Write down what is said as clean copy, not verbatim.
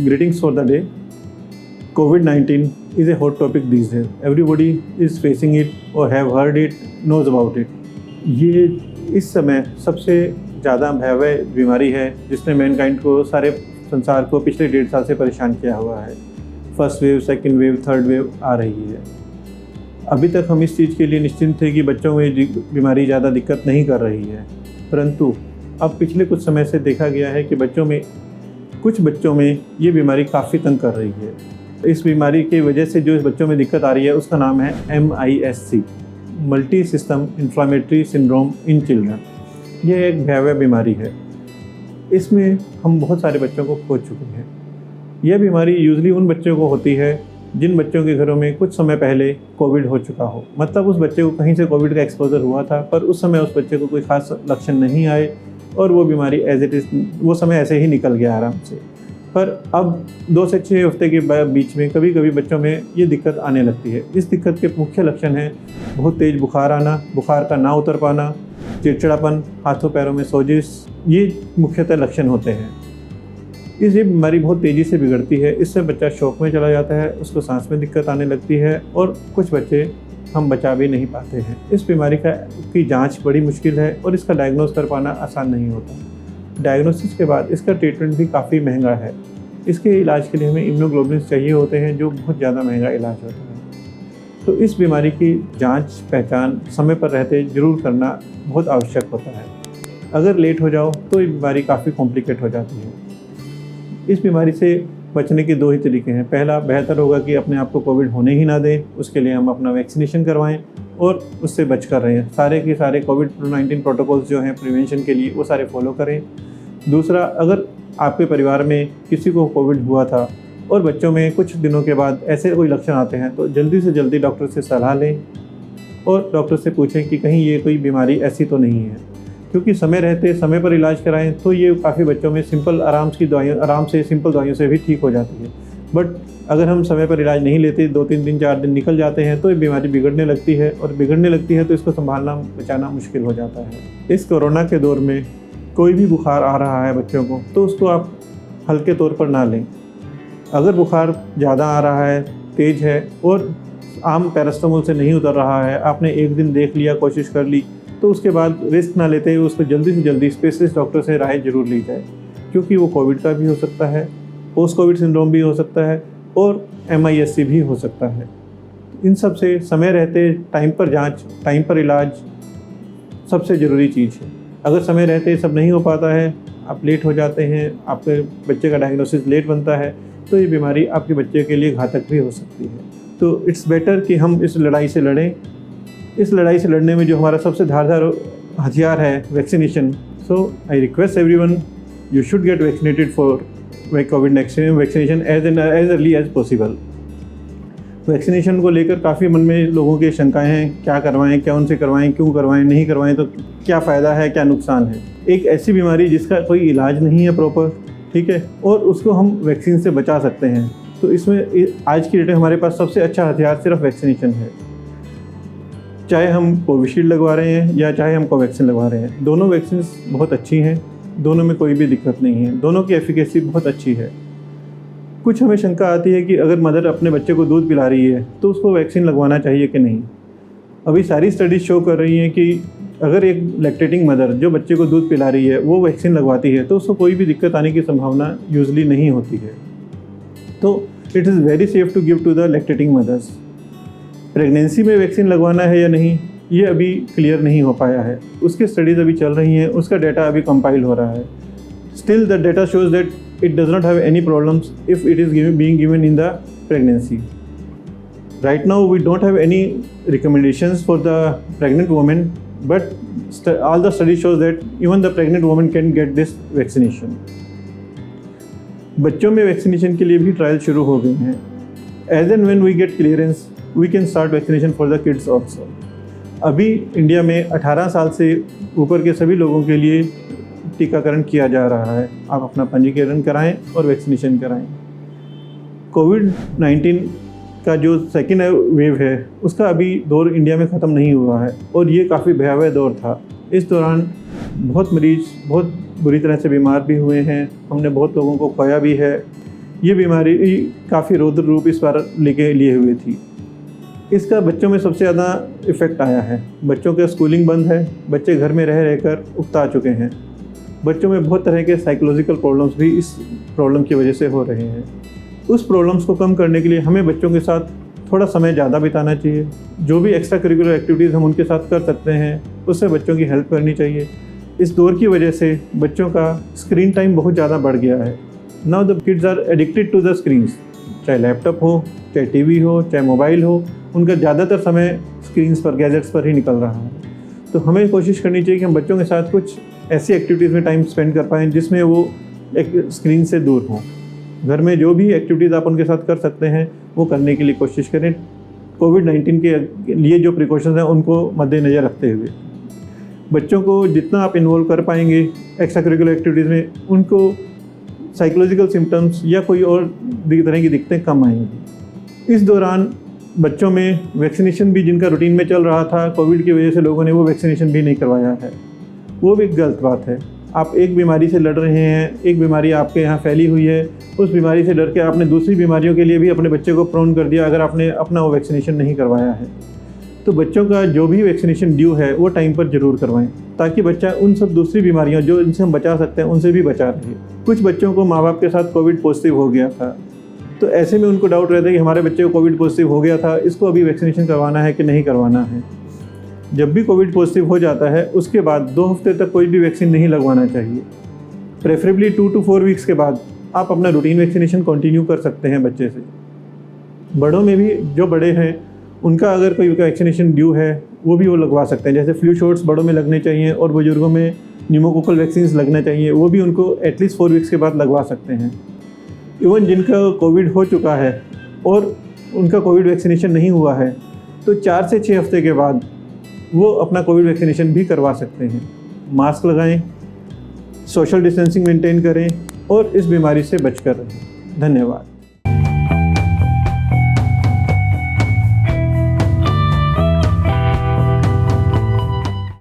Greetings for the day. COVID-19 is a hot topic these days. Everybody is facing it or have heard it, knows about it. ये इस समय सबसे ज़्यादा भयावह बीमारी है जिसने मैनकाइंड को, सारे संसार को पिछले 1.5 साल से परेशान किया हुआ है। First wave, second wave, third wave आ रही है। अभी तक हम इस चीज़ के लिए निश्चिंत थे कि बच्चों में बीमारी ज़्यादा दिक्कत नहीं कर रही है, परंतु अब पिछले कुछ समय से देखा गया है कि कुछ बच्चों में ये बीमारी काफ़ी तंग कर रही है। इस बीमारी की वजह से जो इस बच्चों में दिक्कत आ रही है उसका नाम है MIS-C, multi system inflammatory syndrome in children. यह एक भयावह बीमारी है। इसमें हम बहुत सारे बच्चों को खो चुके हैं। यह बीमारी यूजली उन बच्चों को होती है जिन बच्चों के घरों में कुछ समय पहले कोविड हो चुका हो, मतलब उस बच्चे को कहीं से कोविड का एक्सपोजर हुआ था पर उस समय उस बच्चे को कोई खास लक्षण नहीं आए और वो बीमारी एज इट इज़ वो समय ऐसे ही निकल गया आराम से। पर अब 2 से 6 हफ्ते के बीच में कभी कभी बच्चों में ये दिक्कत आने लगती है। इस दिक्कत के मुख्य लक्षण हैं बहुत तेज़ बुखार आना, बुखार का ना उतर पाना, चिड़चिड़ापन, हाथों पैरों में सोजिश, ये मुख्यतः लक्षण होते हैं। ये बीमारी बहुत तेज़ी से बिगड़ती है। इससे बच्चा शौक में चला जाता है, उसको सांस में दिक्कत आने लगती है और कुछ बच्चे हम बचा भी नहीं पाते हैं। इस बीमारी की जांच बड़ी मुश्किल है और इसका डायग्नोस कर पाना आसान नहीं होता। डायग्नोसिस के बाद इसका ट्रीटमेंट भी काफ़ी महंगा है। इसके इलाज के लिए हमें इम्यूनोग्लोबुलिन्स चाहिए होते हैं जो बहुत ज़्यादा महंगा इलाज होता है। तो इस बीमारी की जांच पहचान समय पर रहते ज़रूर करना बहुत आवश्यक होता है। अगर लेट हो जाओ तो ये बीमारी काफ़ी कॉम्प्लिकेट हो जाती है। इस बीमारी से बचने के 2 ही तरीके हैं। पहला, बेहतर होगा कि अपने आप को कोविड होने ही ना दें, उसके लिए हम अपना वैक्सीनेशन करवाएं और उससे बच कर रहें। सारे के सारे कोविड-19 प्रोटोकॉल्स जो हैं प्रिवेंशन के लिए वो सारे फॉलो करें। दूसरा, अगर आपके परिवार में किसी को कोविड हुआ था और बच्चों में कुछ दिनों के बाद ऐसे कोई लक्षण आते हैं तो जल्दी से जल्दी डॉक्टर से सलाह लें और डॉक्टर से पूछें कि कहीं ये कोई बीमारी ऐसी तो नहीं है, क्योंकि समय रहते समय पर इलाज कराएं तो ये काफ़ी बच्चों में आराम से सिंपल दवाइयों से भी ठीक हो जाती है। बट अगर हम समय पर इलाज नहीं लेते, 2-3 दिन 4 दिन निकल जाते हैं तो ये बीमारी बिगड़ने लगती है और बिगड़ने लगती है तो इसको संभालना बचाना मुश्किल हो जाता है। इस कोरोना के दौर में कोई भी बुखार आ रहा है बच्चों को तो उसको आप हल्के तौर पर ना लें। अगर बुखार ज़्यादा आ रहा है, तेज़ है और आम पैरास्टामोल से नहीं उतर रहा है, आपने एक दिन देख लिया, कोशिश कर ली, तो उसके बाद रिस्क ना लेते हुए उसको जल्दी से जल्दी स्पेशलिस्ट डॉक्टर से राय जरूर ली जाए, क्योंकि वो कोविड का भी हो सकता है, पोस्ट कोविड सिंड्रोम भी हो सकता है और MIS-C भी हो सकता है। इन सब से समय रहते टाइम पर जांच, टाइम पर इलाज सबसे ज़रूरी चीज़ है। अगर समय रहते सब नहीं हो पाता है, आप लेट हो जाते हैं, आपके बच्चे का डायग्नोसिस लेट बनता है, तो ये बीमारी आपके बच्चे के लिए घातक भी हो सकती है। तो इट्स बेटर कि हम इस लड़ाई से लड़ें। इस लड़ाई से लड़ने में जो हमारा सबसे धारदार हथियार है, vaccination. So I request everyone, you should get vaccinated for कोविड-19 vaccination as early as possible. Vaccination को लेकर काफ़ी मन में लोगों की शंकाएं हैं, क्या करवाएं, क्या उनसे करवाएं, क्यों करवाएं, नहीं करवाएं तो क्या फ़ायदा है, क्या नुकसान है। एक ऐसी बीमारी जिसका कोई इलाज नहीं है प्रॉपर, ठीक है, और उसको हम वैक्सीन से बचा सकते हैं। तो इसमें आज की डेट में हमारे पास सबसे अच्छा हथियार सिर्फ वैक्सीनेशन है। चाहे हम कोविशील्ड लगवा रहे हैं या चाहे हम कोवैक्सीन लगवा रहे हैं, दोनों वैक्सीन बहुत अच्छी हैं, दोनों में कोई भी दिक्कत नहीं है, दोनों की एफिकेसी बहुत अच्छी है। कुछ हमें शंका आती है कि अगर मदर अपने बच्चे को दूध पिला रही है तो उसको वैक्सीन लगवाना चाहिए कि नहीं। अभी सारी स्टडीज़ शो कर रही हैं कि अगर एक लैक्टेटिंग मदर जो बच्चे को दूध पिला रही है वो वैक्सीन लगवाती है तो उसको कोई भी दिक्कत आने की संभावना यूजली नहीं होती है। तो it is very safe to give to the lactating mothers. Pregnancy में वैक्सीन लगवाना है या नहीं, ये अभी क्लियर नहीं हो पाया है। उसकी स्टडीज़ अभी चल रही हैं, उसका डाटा अभी कंपाइल हो रहा है। Still the data shows that it does not have any problems if it is being given in the pregnancy. Right now we don't have any recommendations for the pregnant woman, but all the studies shows that even the pregnant woman can get this vaccination. बच्चों में vaccination के लिए भी trial शुरू हो गए हैं। As and when we get clearance, we can start vaccination for the kids also. अभी इंडिया में 18 साल से ऊपर के सभी लोगों के लिए टीकाकरण किया जा रहा है। आप अपना पंजीकरण कराएं और वैक्सीनेशन कराएं। कोविड-19 का जो सेकेंड वेव है उसका अभी दौर इंडिया में ख़त्म नहीं हुआ है और ये काफ़ी भयावह दौर था। इस दौरान बहुत मरीज़ बहुत बुरी तरह से बीमार भी हुए हैं, हमने बहुत लोगों को खोया भी है। ये बीमारी काफ़ी रौद्र रूप इस बार लिए हुए थी। इसका बच्चों में सबसे ज़्यादा इफ़ेक्ट आया है। बच्चों का स्कूलिंग बंद है, बच्चे घर में रह रहकर उकता चुके हैं। बच्चों में बहुत तरह के साइकोलॉजिकल प्रॉब्लम्स भी इस प्रॉब्लम की वजह से हो रहे हैं। उस प्रॉब्लम्स को कम करने के लिए हमें बच्चों के साथ थोड़ा समय ज़्यादा बिताना चाहिए। जो भी एक्स्ट्रा करिकुलर एक्टिविटीज़ हम उनके साथ कर सकते हैं, उससे बच्चों की हेल्प करनी चाहिए। इस दौर की वजह से बच्चों का स्क्रीन टाइम बहुत ज़्यादा बढ़ गया है। Now the kids are addicted to the screens, चाहे लैपटॉप हो, चाहे टीवी हो, चाहे मोबाइल हो, उनका ज़्यादातर समय स्क्रीन्स पर, गैजेट्स पर ही निकल रहा है। तो हमें कोशिश करनी चाहिए कि हम बच्चों के साथ कुछ ऐसी एक्टिविटीज़ में टाइम स्पेंड कर पाएँ जिसमें वो एक स्क्रीन से दूर हों। घर में जो भी एक्टिविटीज़ आप उनके साथ कर सकते हैं वो करने के लिए कोशिश करें। कोविड-19 के लिए जो प्रिकॉशंस हैं उनको मद्देनज़र रखते हुए बच्चों को जितना आप इन्वॉल्व कर पाएंगे एक्स्ट्रा करिकुलर एक्टिविटीज़ में, उनको साइकोलॉजिकल सिम्टम्स या कोई और तरह की दिक्कतें कम आएंगी। इस दौरान बच्चों में वैक्सीनेशन भी, जिनका रूटीन में चल रहा था, कोविड की वजह से लोगों ने वो वैक्सीनेशन भी नहीं करवाया है। वो भी गलत बात है। आप एक बीमारी से लड़ रहे हैं, एक बीमारी आपके यहाँ फैली हुई है, उस बीमारी से डर के आपने दूसरी बीमारियों के लिए भी अपने बच्चे को प्रोन कर दिया अगर आपने अपना वो वैक्सीनेशन नहीं करवाया है। तो बच्चों का जो भी वैक्सीनेशन ड्यू है वो टाइम पर ज़रूर करवाएं, ताकि बच्चा उन सब दूसरी बीमारियों जो इनसे हम बचा सकते हैं उनसे भी बचा रहे। कुछ बच्चों को माँ बाप के साथ कोविड पॉजिटिव हो गया था, तो ऐसे में उनको डाउट रहता है कि हमारे बच्चे को कोविड पॉजिटिव हो गया था, इसको अभी वैक्सीनेशन करवाना है कि नहीं करवाना है। जब भी कोविड पॉजिटिव हो जाता है उसके बाद 2 हफ्ते तक कोई भी वैक्सीन नहीं लगवाना चाहिए। प्रेफरेबली 2 to 4 वीक्स के बाद आप अपना रूटीन वैक्सीनेशन कंटिन्यू कर सकते हैं बच्चे से। बड़ों में भी, जो बड़े हैं उनका अगर कोई वैक्सीनेशन ड्यू है वो भी वो लगवा सकते हैं। जैसे फ्लू शॉट्स बड़ों में लगने चाहिए और बुजुर्गों में न्यूमोकोकल वैक्सीन लगना चाहिए, वो भी उनको एटलीस्ट 4 वीक्स के बाद लगवा सकते हैं। इवन जिनका कोविड हो चुका है और उनका कोविड वैक्सीनेशन नहीं हुआ है तो 4 से 6 हफ्ते के बाद वो अपना कोविड वैक्सीनेशन भी करवा सकते हैं। मास्क लगाएं, सोशल डिस्टेंसिंग मेंटेन करें और इस बीमारी से बचकर रहें। धन्यवाद।